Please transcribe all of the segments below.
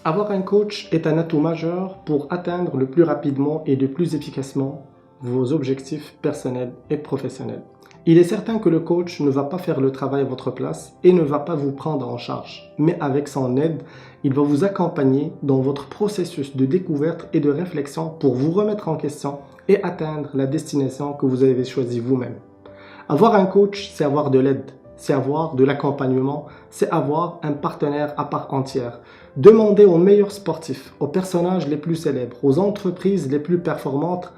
Avoir un coach est un atout majeur pour atteindre le plus rapidement et le plus efficacement vos objectifs personnels et professionnels. Il est certain que le coach ne va pas faire le travail à votre place et ne va pas vous prendre en charge, mais avec son aide, il va vous accompagner dans votre processus de découverte et de réflexion pour vous remettre en question et atteindre la destination que vous avez choisie vous-même. Avoir un coach, c'est avoir de l'aide, c'est avoir de l'accompagnement, c'est avoir un partenaire à part entière. Demandez aux meilleurs sportifs, aux personnages les plus célèbres, aux entreprises les plus performantes,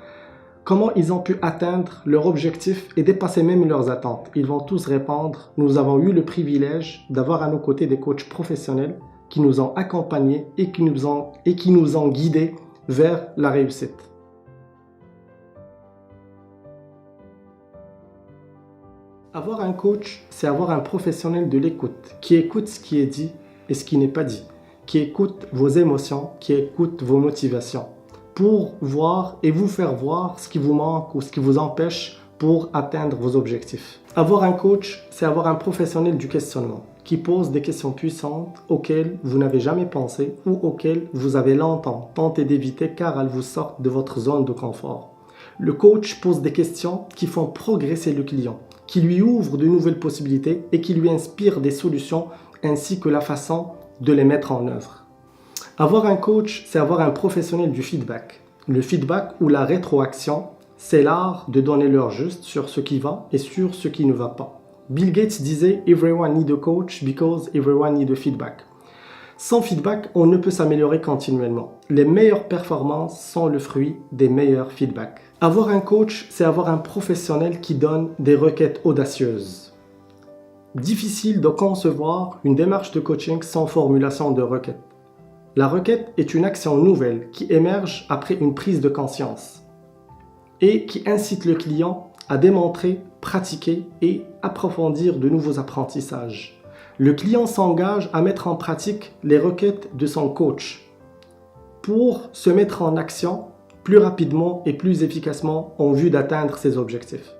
comment ils ont pu atteindre leur objectif et dépasser même leurs attentes. Ils vont tous répondre, nous avons eu le privilège d'avoir à nos côtés des coachs professionnels qui nous ont accompagnés et qui nous ont guidés vers la réussite. Avoir un coach, c'est avoir un professionnel de l'écoute, qui écoute ce qui est dit et ce qui n'est pas dit, qui écoute vos émotions, qui écoute vos motivations, pour voir et vous faire voir ce qui vous manque ou ce qui vous empêche pour atteindre vos objectifs. Avoir un coach, c'est avoir un professionnel du questionnement, qui pose des questions puissantes auxquelles vous n'avez jamais pensé ou auxquelles vous avez longtemps tenté d'éviter car elles vous sortent de votre zone de confort. Le coach pose des questions qui font progresser le client, qui lui ouvrent de nouvelles possibilités et qui lui inspirent des solutions ainsi que la façon de les mettre en œuvre. Avoir un coach, c'est avoir un professionnel du feedback. Le feedback ou la rétroaction, c'est l'art de donner l'heure juste sur ce qui va et sur ce qui ne va pas. Bill Gates disait « Everyone need a coach because everyone need a feedback ». Sans feedback, on ne peut s'améliorer continuellement. Les meilleures performances sont le fruit des meilleurs feedbacks. Avoir un coach, c'est avoir un professionnel qui donne des requêtes audacieuses. Difficile de concevoir une démarche de coaching sans formulation de requête. La requête est une action nouvelle qui émerge après une prise de conscience et qui incite le client à démontrer, pratiquer et approfondir de nouveaux apprentissages. Le client s'engage à mettre en pratique les requêtes de son coach pour se mettre en action plus rapidement et plus efficacement en vue d'atteindre ses objectifs.